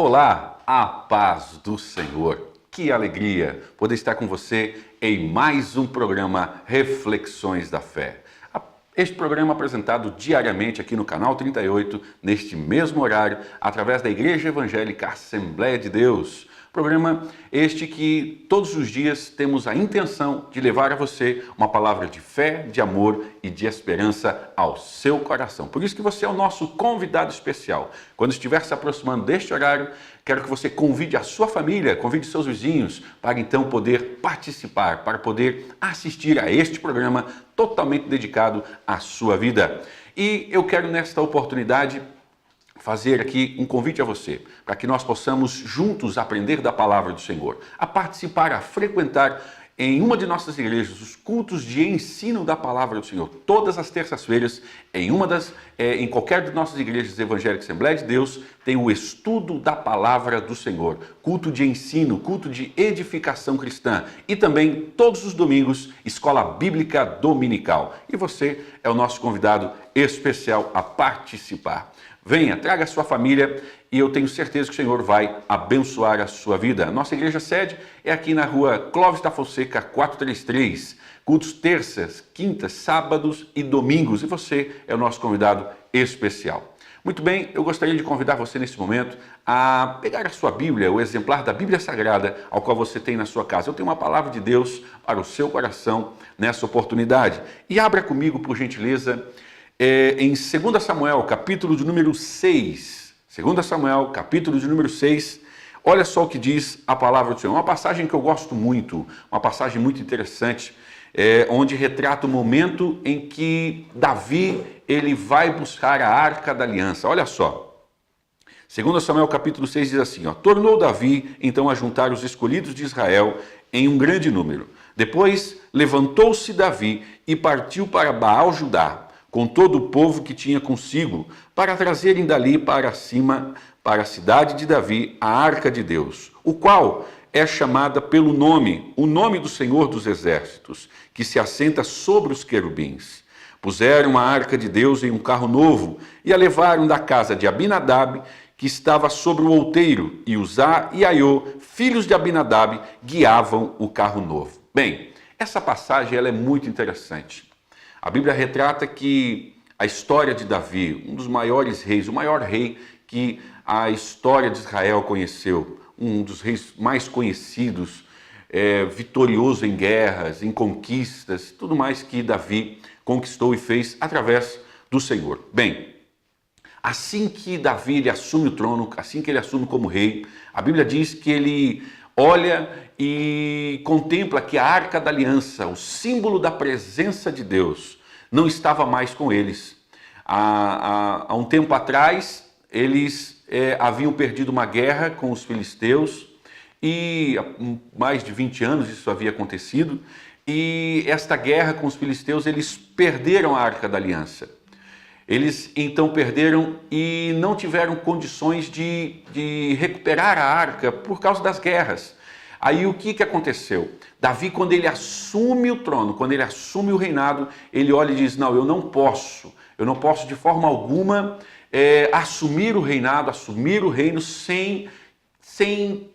Olá, a paz do Senhor. Que alegria poder estar com você em mais um programa Reflexões da Fé. Este programa é apresentado diariamente aqui no canal 38, neste mesmo horário, através da Igreja Evangélica Assembleia de Deus. Programa este que todos os dias temos a intenção de levar a você uma palavra de fé, de amor e de esperança ao seu coração. Por isso que você é o nosso convidado especial. Quando estiver se aproximando deste horário, quero que você convide a sua família, convide seus vizinhos, para então poder participar, para poder assistir a este programa totalmente dedicado à sua vida. E eu quero nesta oportunidade fazer aqui um convite a você, para que nós possamos juntos aprender da palavra do Senhor, a participar, a frequentar em uma de nossas igrejas os cultos de ensino da palavra do Senhor. Todas as terças-feiras, em qualquer de nossas igrejas evangélicas Assembleia de Deus, tem o estudo da palavra do Senhor, culto de ensino, culto de edificação cristã e também todos os domingos, escola bíblica dominical. E você é o nosso convidado especial a participar. Venha, traga a sua família e eu tenho certeza que o Senhor vai abençoar a sua vida. Nossa igreja sede é aqui na rua Clóvis da Fonseca, 433. Cultos terças, quintas, sábados e domingos. E você é o nosso convidado especial. Muito bem, eu gostaria de convidar você nesse momento a pegar a sua Bíblia, o exemplar da Bíblia Sagrada ao qual você tem na sua casa. Eu tenho uma palavra de Deus para o seu coração nessa oportunidade. E abra comigo, por gentileza, em 2 Samuel, capítulo de número 6. 2 Samuel, capítulo de número 6. Olha só o que diz a palavra do Senhor. Uma passagem que eu gosto muito, uma passagem muito interessante, onde retrata o momento em que Davi ele vai buscar a Arca da Aliança. Olha só. 2 Samuel, capítulo 6 diz assim, tornou Davi então a juntar os escolhidos de Israel em um grande número. Depois levantou-se Davi e partiu para Baal Judá, com todo o povo que tinha consigo, para trazerem dali para cima, para a cidade de Davi, a Arca de Deus, o qual é chamada pelo nome, o nome do Senhor dos Exércitos, que se assenta sobre os querubins. Puseram a Arca de Deus em um carro novo e a levaram da casa de Abinadab, que estava sobre o outeiro, e Uzá e Aiô, filhos de Abinadab, guiavam o carro novo. Bem, essa passagem ela é muito interessante. A Bíblia retrata que a história de Davi, um dos maiores reis, o maior rei que a história de Israel conheceu, um dos reis mais conhecidos, vitorioso em guerras, em conquistas, tudo mais que Davi conquistou e fez através do Senhor. Bem, assim que Davi ele assume o trono, assim que ele assume como rei, a Bíblia diz que ele olha e contempla que a Arca da Aliança, o símbolo da presença de Deus, não estava mais com eles. Há um tempo atrás, eles haviam perdido uma guerra com os filisteus e há mais de 20 anos isso havia acontecido. E esta guerra com os filisteus, eles perderam a Arca da Aliança. Eles então perderam e não tiveram condições de recuperar a arca por causa das guerras. Aí o que aconteceu? Davi, quando ele assume o trono, quando ele assume o reinado, ele olha e diz, não, eu não posso de forma alguma assumir o reinado, assumir o reino sem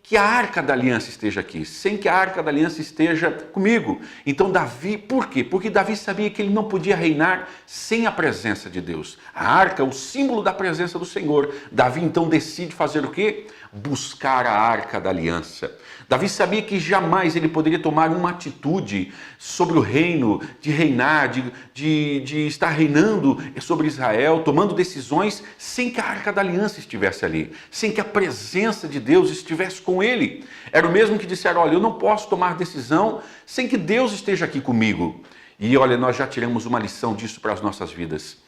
que a Arca da Aliança esteja aqui, sem que a Arca da Aliança esteja comigo. Então Davi, por quê? Porque Davi sabia que ele não podia reinar sem a presença de Deus. A Arca, o símbolo da presença do Senhor. Davi então decide fazer o quê? Buscar a Arca da Aliança. Davi sabia que jamais ele poderia tomar uma atitude sobre o reino, de reinar, de estar reinando sobre Israel, tomando decisões sem que a Arca da Aliança estivesse ali, sem que a presença de Deus estivesse com ele. Era o mesmo que disseram, olha, eu não posso tomar decisão sem que Deus esteja aqui comigo. E olha, nós já tiramos uma lição disso para as nossas vidas.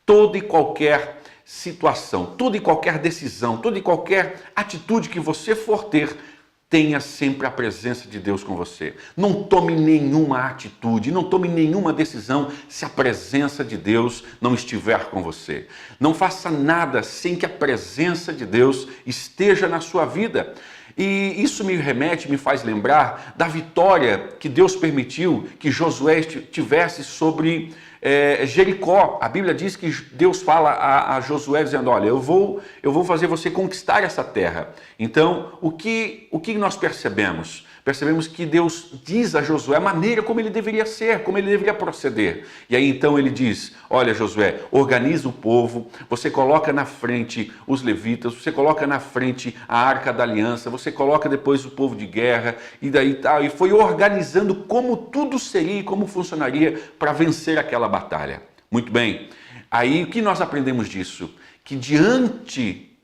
Toda e qualquer situação, toda e qualquer decisão, toda e qualquer atitude que você for ter, tenha sempre a presença de Deus com você. Não tome nenhuma atitude, não tome nenhuma decisão se a presença de Deus não estiver com você. Não faça nada sem que a presença de Deus esteja na sua vida. E isso me faz lembrar da vitória que Deus permitiu que Josué tivesse sobre Jericó. A Bíblia diz que Deus fala a Josué dizendo, olha, eu vou fazer você conquistar essa terra. Então, o que nós percebemos? Percebemos que Deus diz a Josué a maneira como ele deveria ser, como ele deveria proceder. E aí então ele diz, olha Josué, organiza o povo, você coloca na frente os levitas, você coloca na frente a Arca da Aliança, você coloca depois o povo de guerra, e daí tal. E foi organizando como tudo seria e como funcionaria para vencer aquela batalha. Muito bem, aí o que nós aprendemos disso? Que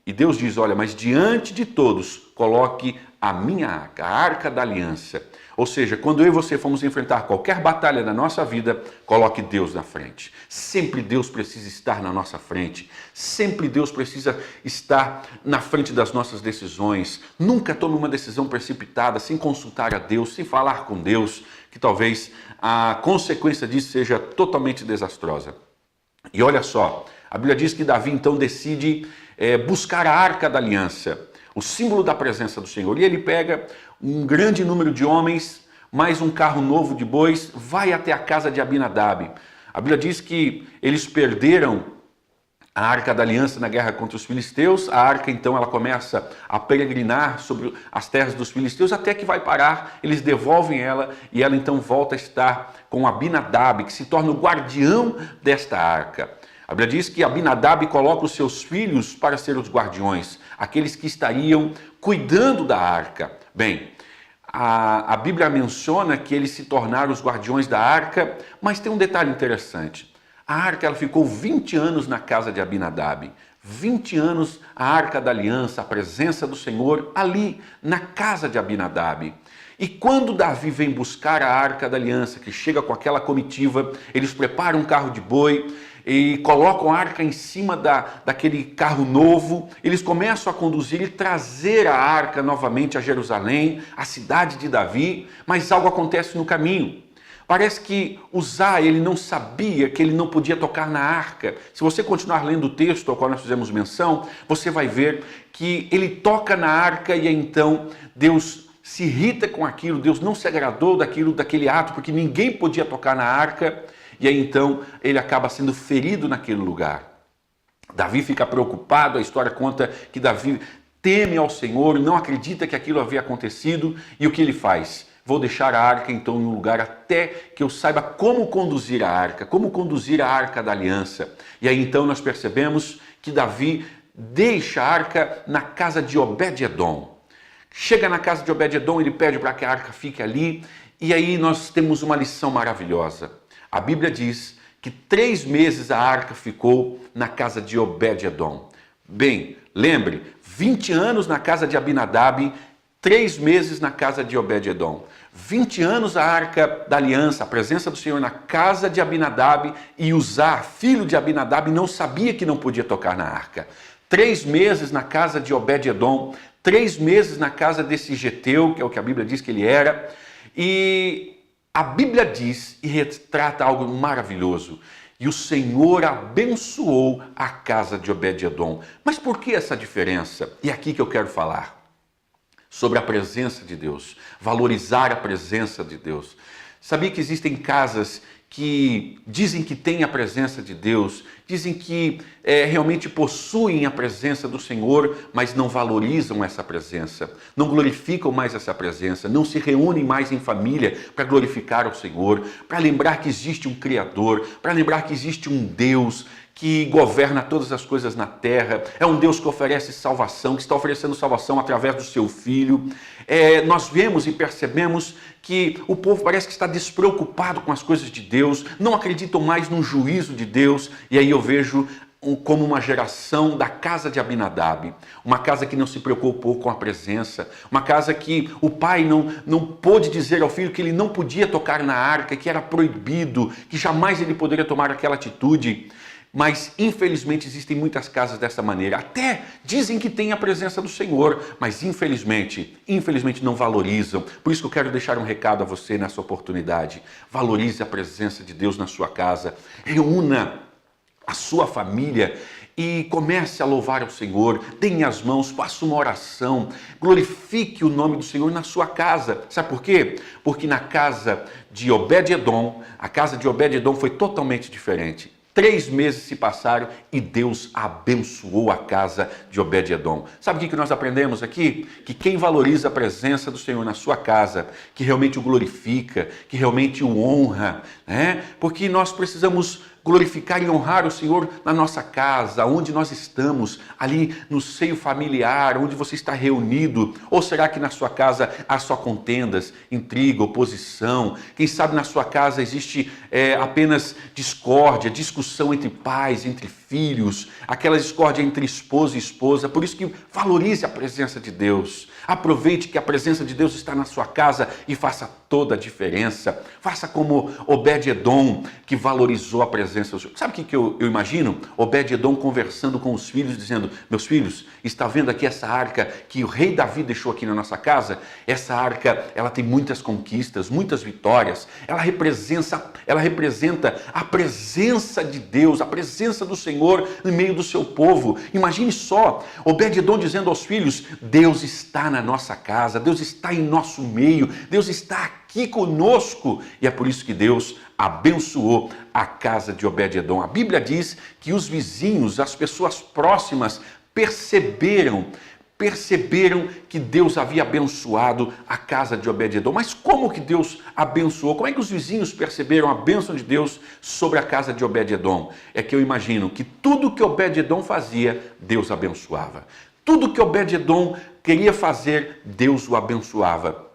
e Deus diz, olha, mas diante de todos, coloque a minha arca, a Arca da Aliança. Ou seja, quando eu e você formos enfrentar qualquer batalha na nossa vida, coloque Deus na frente. Sempre Deus precisa estar na nossa frente. Sempre Deus precisa estar na frente das nossas decisões. Nunca tome uma decisão precipitada, sem consultar a Deus, sem falar com Deus, que talvez a consequência disso seja totalmente desastrosa. E olha só, a Bíblia diz que Davi então decide buscar a Arca da Aliança, o símbolo da presença do Senhor. E ele pega um grande número de homens, mais um carro novo de bois, vai até a casa de Abinadab. A Bíblia diz que eles perderam a Arca da Aliança na guerra contra os filisteus. A arca então ela começa a peregrinar sobre as terras dos filisteus até que vai parar, eles devolvem ela e ela então volta a estar com Abinadab, que se torna o guardião desta arca. A Bíblia diz que Abinadab coloca os seus filhos para ser os guardiões, aqueles que estariam cuidando da arca. Bem, a Bíblia menciona que eles se tornaram os guardiões da arca, mas tem um detalhe interessante. A arca ela ficou 20 anos na casa de Abinadab. 20 anos a Arca da Aliança, a presença do Senhor ali na casa de Abinadab. E quando Davi vem buscar a Arca da Aliança, que chega com aquela comitiva, eles preparam um carro de boi e colocam a arca em cima daquele carro novo, eles começam a conduzir e trazer a arca novamente a Jerusalém, a cidade de Davi, mas algo acontece no caminho. Parece que Uzá, ele não sabia que ele não podia tocar na arca. Se você continuar lendo o texto ao qual nós fizemos menção, você vai ver que ele toca na arca e então Deus se irrita com aquilo, Deus não se agradou daquele ato, porque ninguém podia tocar na arca, e aí então ele acaba sendo ferido naquele lugar. Davi fica preocupado, a história conta que Davi teme ao Senhor, não acredita que aquilo havia acontecido, e o que ele faz? Vou deixar a arca então em um lugar até que eu saiba como conduzir a arca, como conduzir a Arca da Aliança. E aí então nós percebemos que Davi deixa a arca na casa de Obed-edom. Chega na casa de Obed-edom, ele pede para que a arca fique ali, e aí nós temos uma lição maravilhosa. A Bíblia diz que 3 meses a arca ficou na casa de Obed-edom. Bem, lembre, 20 anos na casa de Abinadab, 3 meses na casa de Obed-edom. 20 anos a Arca da Aliança, a presença do Senhor na casa de Abinadab, e Uzá, filho de Abinadab, não sabia que não podia tocar na arca. 3 meses na casa de Obed-edom, 3 meses na casa desse Geteu, que é o que a Bíblia diz que ele era, e a Bíblia diz e retrata algo maravilhoso. E o Senhor abençoou a casa de Obed-edom. Mas por que essa diferença? E é aqui que eu quero falar. Sobre a presença de Deus, valorizar a presença de Deus. Sabia que existem casas que dizem que têm a presença de Deus, dizem que realmente possuem a presença do Senhor, mas não valorizam essa presença, não glorificam mais essa presença, não se reúnem mais em família para glorificar o Senhor, para lembrar que existe um Criador, para lembrar que existe um Deus que governa todas as coisas na terra, é um Deus que oferece salvação, que está oferecendo salvação através do seu Filho. Nós vemos e percebemos que o povo parece que está despreocupado com as coisas de Deus, não acreditam mais no juízo de Deus, e aí eu vejo como uma geração da casa de Abinadab, uma casa que não se preocupou com a presença, uma casa que o pai não pôde dizer ao filho que ele não podia tocar na arca, que era proibido, que jamais ele poderia tomar aquela atitude. Mas, infelizmente, existem muitas casas dessa maneira. Até dizem que tem a presença do Senhor, mas, infelizmente não valorizam. Por isso que eu quero deixar um recado a você nessa oportunidade. Valorize a presença de Deus na sua casa. Reúna a sua família e comece a louvar ao Senhor, deem as mãos, faça uma oração, glorifique o nome do Senhor na sua casa. Sabe por quê? Porque na casa de Obed-Edom, a casa de Obed-Edom foi totalmente diferente. 3 meses se passaram e Deus abençoou a casa de Obed-Edom. Sabe o que nós aprendemos aqui? Que quem valoriza a presença do Senhor na sua casa, que realmente o glorifica, que realmente o honra, né? Porque nós precisamos glorificar e honrar o Senhor na nossa casa, onde nós estamos, ali no seio familiar, onde você está reunido. Ou será que na sua casa há só contendas, intriga, oposição? Quem sabe na sua casa existe apenas discórdia, discussão entre pais, entre filhos, aquela discórdia entre esposo e esposa. Por isso que valorize a presença de Deus. Aproveite que a presença de Deus está na sua casa e faça toda a diferença. Faça como Obed-Edom, que valorizou a presença do Senhor. Sabe o que eu imagino? Obed-Edom conversando com os filhos, dizendo: meus filhos, está vendo aqui essa arca que o rei Davi deixou aqui na nossa casa? Essa arca, ela tem muitas conquistas, muitas vitórias. Ela representa a presença de Deus, a presença do Senhor no meio do seu povo. Imagine só, Obed-Edom dizendo aos filhos: Deus está na nossa casa, Deus está em nosso meio, Deus está aqui conosco. E é por isso que Deus abençoou a casa de Obed-Edom. A Bíblia diz que os vizinhos, as pessoas próximas, perceberam que Deus havia abençoado a casa de Obed-Edom. Mas como que Deus abençoou? Como é que os vizinhos perceberam a bênção de Deus sobre a casa de Obed-Edom? É que eu imagino que tudo que Obed-Edom fazia, Deus abençoava. Tudo que Obed-Edom queria fazer, Deus o abençoava.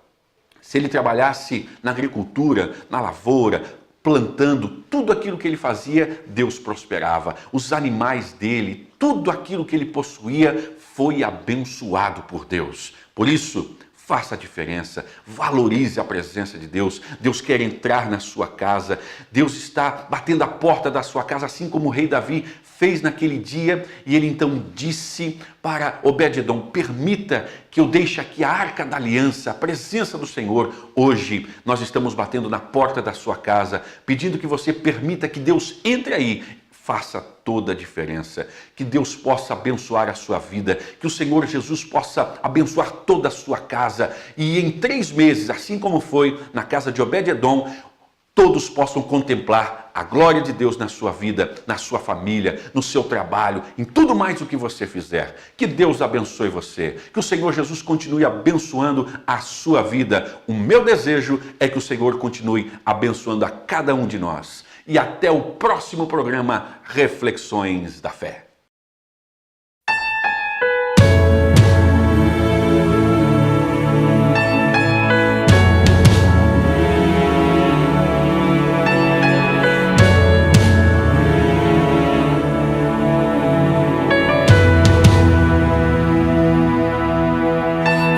Se ele trabalhasse na agricultura, na lavoura, plantando, tudo aquilo que ele fazia, Deus prosperava. Os animais dele, tudo aquilo que ele possuía, foi abençoado por Deus. Por isso, faça a diferença, valorize a presença de Deus. Deus quer entrar na sua casa, Deus está batendo a porta da sua casa, assim como o rei Davi fez naquele dia. E ele então disse para Obed-Edom: permita que eu deixe aqui a arca da aliança, a presença do Senhor. Hoje nós estamos batendo na porta da sua casa, pedindo que você permita que Deus entre aí. Faça toda a diferença, que Deus possa abençoar a sua vida, que o Senhor Jesus possa abençoar toda a sua casa, e em 3 meses, assim como foi na casa de Obed-Edom, todos possam contemplar a glória de Deus na sua vida, na sua família, no seu trabalho, em tudo mais o que você fizer. Que Deus abençoe você, que o Senhor Jesus continue abençoando a sua vida. O meu desejo é que o Senhor continue abençoando a cada um de nós. E até o próximo programa Reflexões da Fé.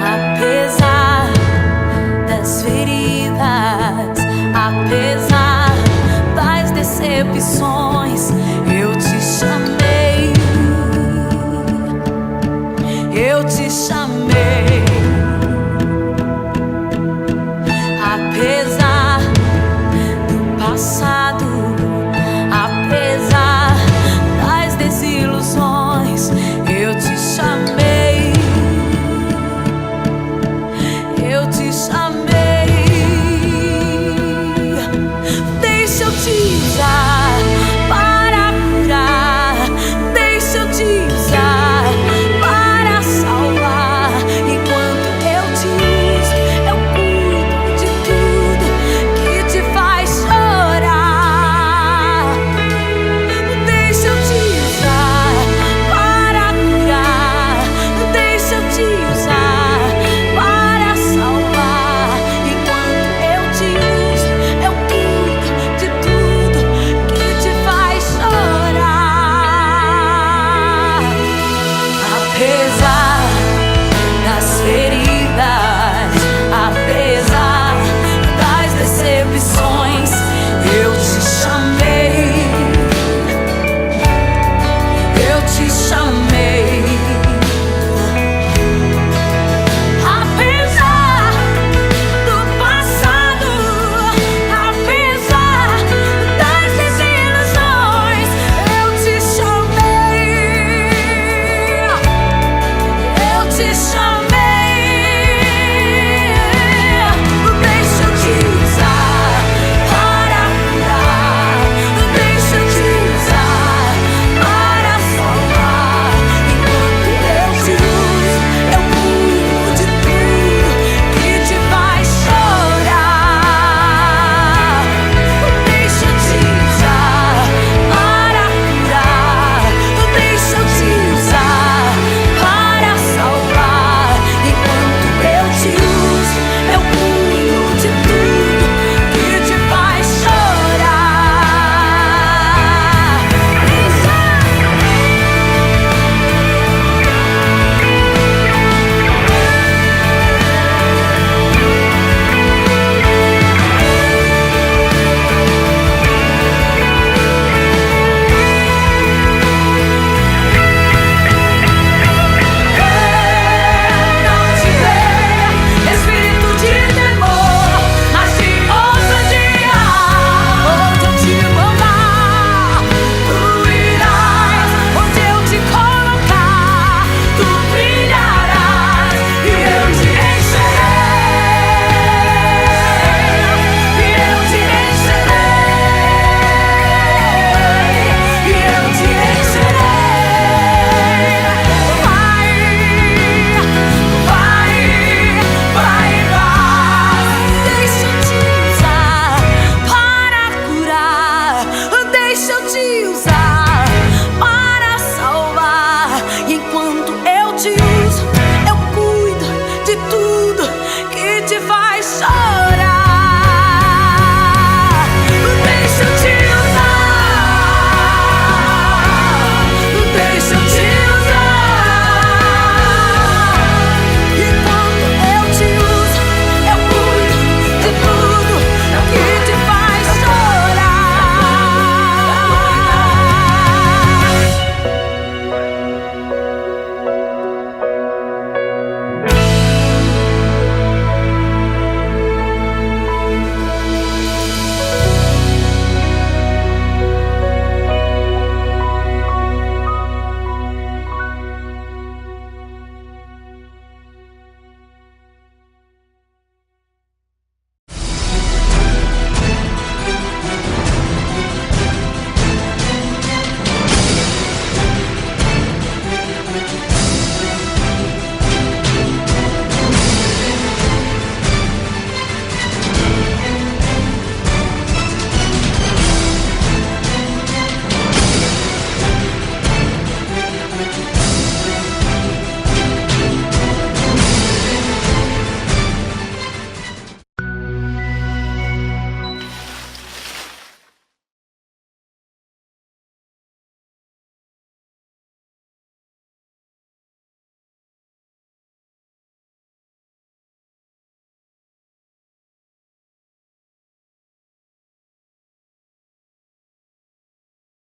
Apesar das feridas, apesar das decepções, eu te chamei, eu te chamei.